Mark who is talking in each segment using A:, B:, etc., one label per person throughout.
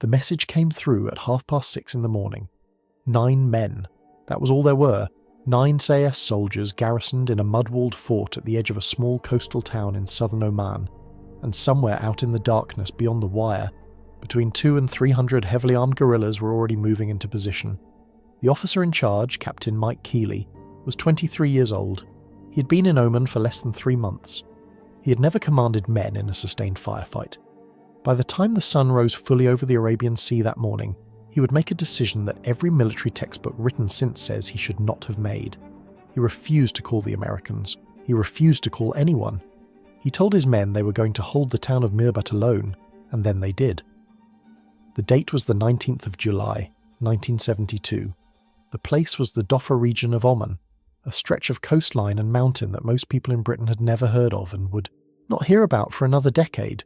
A: The message came through at 6:30 in the morning. 9 men. That was all there were. 9 SAS soldiers garrisoned in a mud-walled fort at the edge of a small coastal town in southern Oman, and somewhere out in the darkness beyond the wire, between 200 and 300 heavily armed guerrillas were already moving into position. The officer in charge, Captain Mike Kealy, was 23 years old. He had been in Oman for less than 3 months. He had never commanded men in a sustained firefight. By the time the sun rose fully over the Arabian Sea that morning, he would make a decision that every military textbook written since says he should not have made. He refused to call the Americans. He refused to call anyone. He told his men they were going to hold the town of Mirbat alone, and then they did. The date was the 19th of July, 1972. The place was the Dhofar region of Oman, a stretch of coastline and mountain that most people in Britain had never heard of and would not hear about for another decade.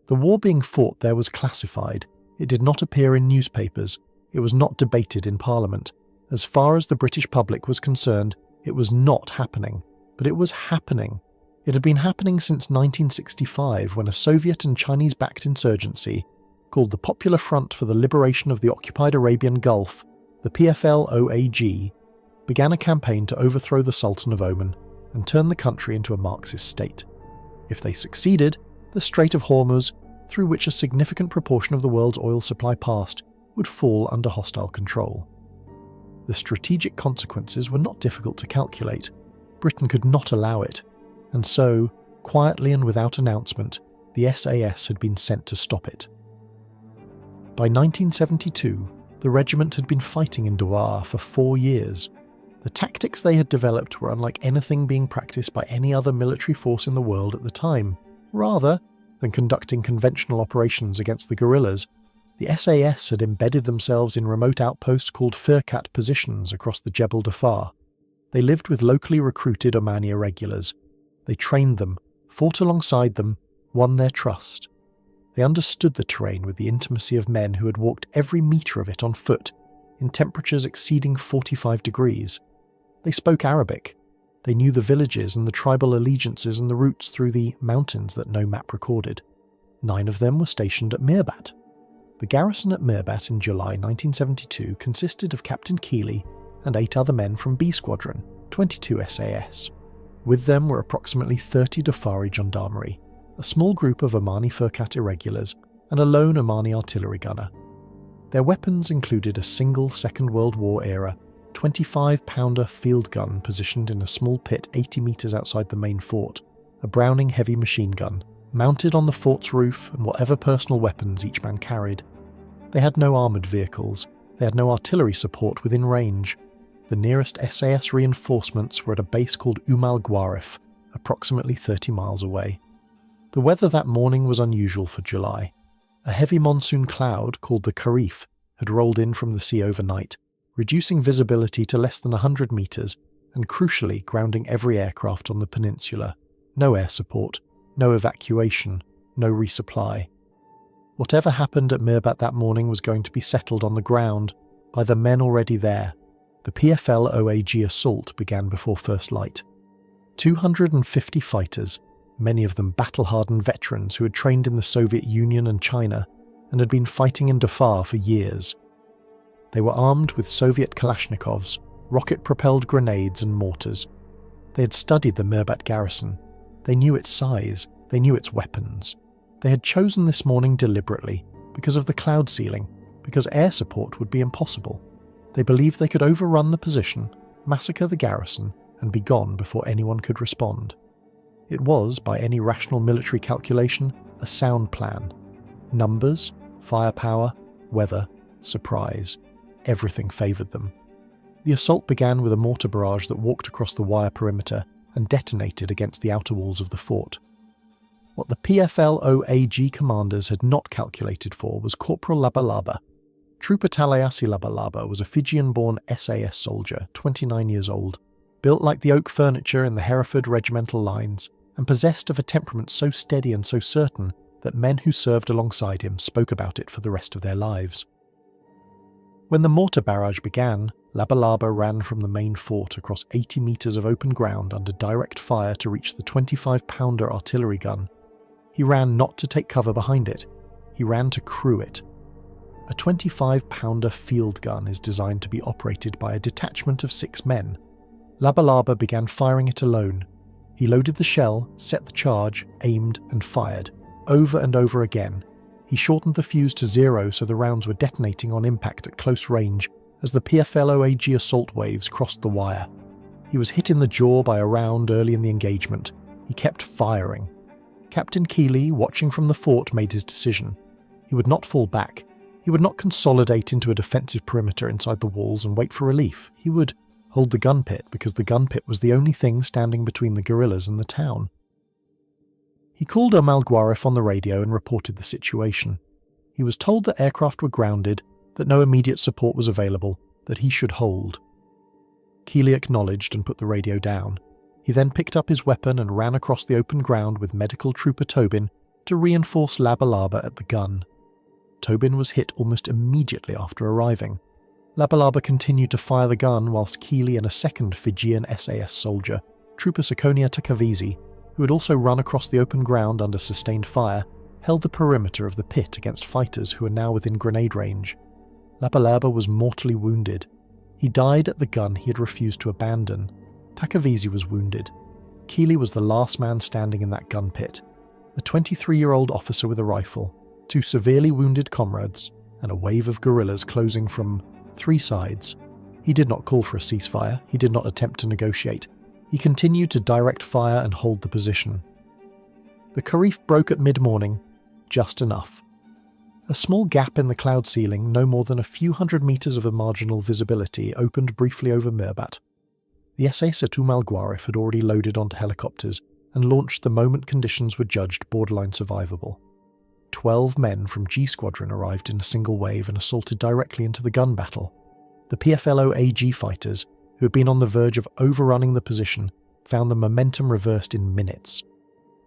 A: The war being fought there was classified. It did not appear in newspapers. It was not debated in Parliament. As far as the British public was concerned, it was not happening. But it was happening. It had been happening since 1965, when a Soviet and Chinese-backed insurgency called the Popular Front for the Liberation of the Occupied Arabian Gulf, the PFL-OAG, began a campaign to overthrow the Sultan of Oman and turn the country into a Marxist state. If they succeeded, the Strait of Hormuz, through which a significant proportion of the world's oil supply passed, would fall under hostile control. The strategic consequences were not difficult to calculate. Britain could not allow it, and so, quietly and without announcement, the SAS had been sent to stop it. By 1972, the regiment had been fighting in Dhofar for 4 years. The tactics they had developed were unlike anything being practiced by any other military force in the world at the time. Rather than conducting conventional operations against the guerrillas, the SAS had embedded themselves in remote outposts called Firkat positions across the Jebel Dhofar. They lived with locally recruited Omani irregulars. They trained them, fought alongside them, won their trust. They understood the terrain with the intimacy of men who had walked every metre of it on foot, in temperatures exceeding 45 degrees. They spoke Arabic. They knew the villages and the tribal allegiances and the routes through the mountains that no map recorded. 9 of them were stationed at Mirbat. The garrison at Mirbat in July 1972 consisted of Captain Kealy and 8 other men from B Squadron, 22 SAS. With them were approximately 30 Dhofari gendarmerie, a small group of Omani Firkat irregulars, and a lone Omani artillery gunner. Their weapons included a single Second World War-era 25-pounder field gun positioned in a small pit 80 metres outside the main fort, a Browning heavy machine gun, mounted on the fort's roof, and whatever personal weapons each man carried. They had no armoured vehicles. They had no artillery support within range. The nearest SAS reinforcements were at a base called Al Gwarif, approximately 30 miles away. The weather that morning was unusual for July. A heavy monsoon cloud, called the Kharif, had rolled in from the sea overnight, reducing visibility to less than 100 metres and crucially grounding every aircraft on the peninsula. No air support, no evacuation, no resupply. Whatever happened at Mirbat that morning was going to be settled on the ground by the men already there. The PFL-OAG assault began before first light. 250 fighters, many of them battle-hardened veterans who had trained in the Soviet Union and China and had been fighting in Dhofar for years. They were armed with Soviet Kalashnikovs, rocket-propelled grenades and mortars. They had studied the Mirbat garrison. They knew its size. They knew its weapons. They had chosen this morning deliberately because of the cloud ceiling, because air support would be impossible. They believed they could overrun the position, massacre the garrison, and be gone before anyone could respond. It was, by any rational military calculation, a sound plan. Numbers, firepower, weather, surprise. Everything favoured them. The assault began with a mortar barrage that walked across the wire perimeter and detonated against the outer walls of the fort. What the PFL-OAG commanders had not calculated for was Corporal Labalaba. Trooper Talayasi Labalaba was a Fijian-born SAS soldier, 29 years old, built like the oak furniture in the Hereford regimental lines, and possessed of a temperament so steady and so certain that men who served alongside him spoke about it for the rest of their lives. When the mortar barrage began, Labalaba ran from the main fort across 80 metres of open ground under direct fire to reach the 25-pounder artillery gun. He ran not to take cover behind it. He ran to crew it. A 25-pounder field gun is designed to be operated by a detachment of 6 men. Labalaba began firing it alone. He loaded the shell, set the charge, aimed and fired, over and over again. He shortened the fuse to 0 so the rounds were detonating on impact at close range as the PFLOAG assault waves crossed the wire. He was hit in the jaw by a round early in the engagement. He kept firing. Captain Kealy, watching from the fort, made his decision. He would not fall back. He would not consolidate into a defensive perimeter inside the walls and wait for relief. He would hold the gun pit because the gun pit was the only thing standing between the guerrillas and the town. He called Guarif on the radio and reported the situation. He was told that aircraft were grounded, that no immediate support was available, that he should hold. Kealy acknowledged and put the radio down. He then picked up his weapon and ran across the open ground with medical trooper Tobin to reinforce Labalaba at the gun. Tobin was hit almost immediately after arriving. Labalaba continued to fire the gun whilst Kealy and a second Fijian SAS soldier, Trooper Sekonia Takavizi, who had also run across the open ground under sustained fire, held the perimeter of the pit against fighters who were now within grenade range. Labalaba was mortally wounded. He died at the gun he had refused to abandon. Takavizi was wounded. Kealy was the last man standing in that gun pit. A 23-year-old officer with a rifle, 2 severely wounded comrades, and a wave of guerrillas closing from 3 sides. He did not call for a ceasefire. He did not attempt to negotiate. He continued to direct fire and hold the position. The Kharif broke at mid-morning, just enough. A small gap in the cloud ceiling, no more than a few hundred meters of a marginal visibility, opened briefly over Mirbat. The SAS at Guarif had already loaded onto helicopters and launched the moment conditions were judged borderline survivable. 12 men from G Squadron arrived in a single wave and assaulted directly into the gun battle. The PFLOAG fighters, who had been on the verge of overrunning the position, found the momentum reversed in minutes.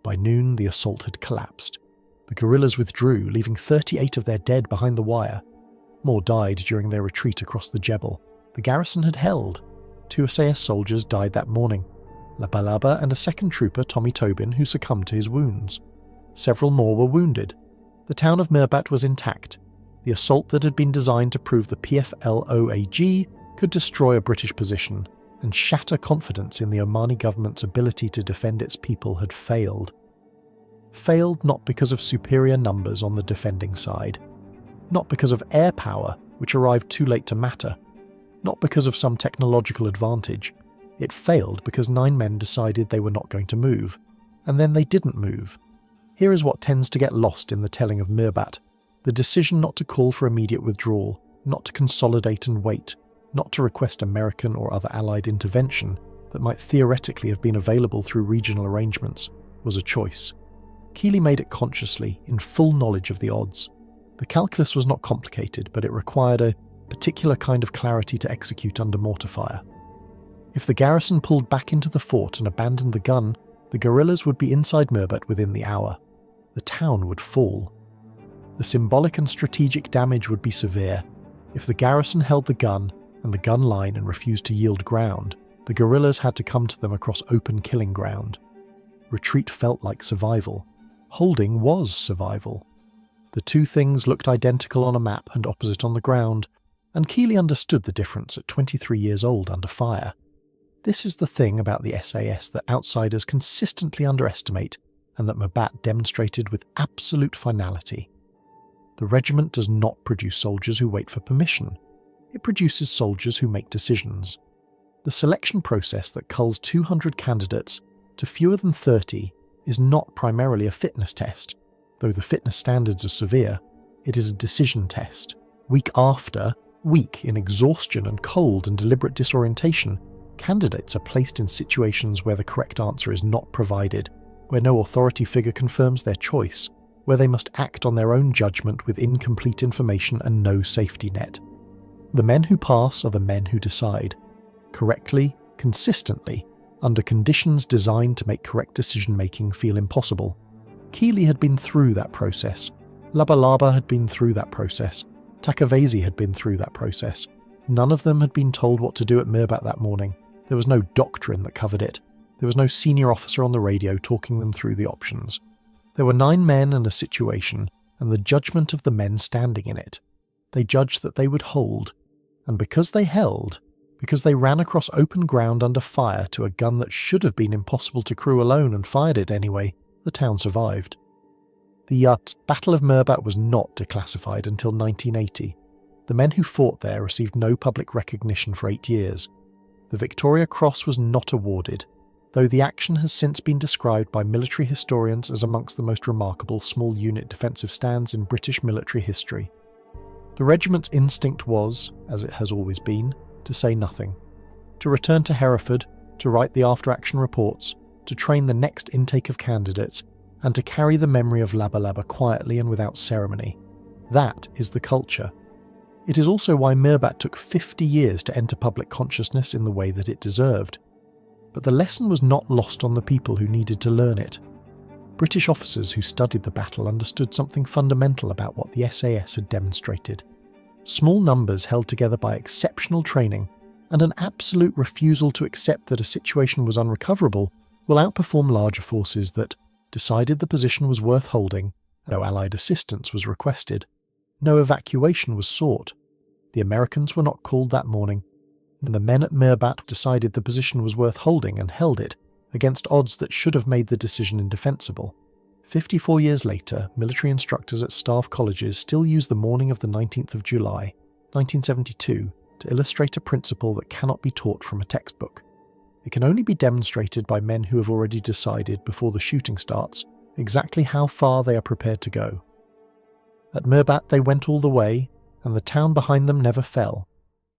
A: By noon, the assault had collapsed. The guerrillas withdrew, leaving 38 of their dead behind the wire. More died during their retreat across the Jebel. The garrison had held. 2 SAS soldiers died that morning. Labalaba and a second trooper, Tommy Tobin, who succumbed to his wounds. Several more were wounded. The town of Mirbat was intact. The assault that had been designed to prove the PFLOAG could destroy a British position and shatter confidence in the Omani government's ability to defend its people had failed. Failed not because of superior numbers on the defending side, not because of air power, which arrived too late to matter, not because of some technological advantage. It failed because 9 men decided they were not going to move, and then they didn't move. Here is what tends to get lost in the telling of Mirbat: the decision not to call for immediate withdrawal, not to consolidate and wait, not to request American or other Allied intervention that might theoretically have been available through regional arrangements, was a choice. Kealy made it consciously, in full knowledge of the odds. The calculus was not complicated, but it required a particular kind of clarity to execute under mortar fire. If the garrison pulled back into the fort and abandoned the gun, the guerrillas would be inside Mirbat within the hour. The town would fall. The symbolic and strategic damage would be severe. If the garrison held the gun and the gun line and refused to yield ground, the guerrillas had to come to them across open killing ground. Retreat felt like survival. Holding was survival. The 2 things looked identical on a map and opposite on the ground, and Kealy understood the difference at 23 years old under fire. This is the thing about the SAS that outsiders consistently underestimate and that Mirbat demonstrated with absolute finality. The regiment does not produce soldiers who wait for permission. It produces soldiers who make decisions. The selection process that culls 200 candidates to fewer than 30 is not primarily a fitness test. Though the fitness standards are severe, it is a decision test. Week after week, in exhaustion and cold and deliberate disorientation, candidates are placed in situations where the correct answer is not provided, where no authority figure confirms their choice, where they must act on their own judgment with incomplete information and no safety net. The men who pass are the men who decide, correctly, consistently, under conditions designed to make correct decision-making feel impossible. Kealy had been through that process. Labalaba had been through that process. Takavizi had been through that process. None of them had been told what to do at Mirbat that morning. There was no doctrine that covered it. There was no senior officer on the radio talking them through the options. There were 9 men and a situation, and the judgment of the men standing in it. they judged that they would hold, and because they held, because they ran across open ground under fire to a gun that should have been impossible to crew alone and fired it anyway, the town survived. The Battle of Mirbat was not declassified until 1980. The men who fought there received no public recognition for 8 years. The Victoria Cross was not awarded, though the action has since been described by military historians as amongst the most remarkable small unit defensive stands in British military history. The regiment's instinct was, as it has always been, to say nothing, to return to Hereford, to write the after-action reports, to train the next intake of candidates, and to carry the memory of Laba Laba quietly and without ceremony. That is the culture. It is also why Mirbat took 50 years to enter public consciousness in the way that it deserved. But the lesson was not lost on the people who needed to learn it. British officers who studied the battle understood something fundamental about what the SAS had demonstrated. Small numbers held together by exceptional training and an absolute refusal to accept that a situation was unrecoverable will outperform larger forces that decided the position was worth holding, no Allied assistance was requested, no evacuation was sought. The Americans were not called that morning, and the men at Mirbat decided the position was worth holding and held it, against odds that should have made the decision indefensible. 54 years later, military instructors at staff colleges still use the morning of the 19th of July, 1972, to illustrate a principle that cannot be taught from a textbook. It can only be demonstrated by men who have already decided, before the shooting starts, exactly how far they are prepared to go. At Mirbat they went all the way, and the town behind them never fell.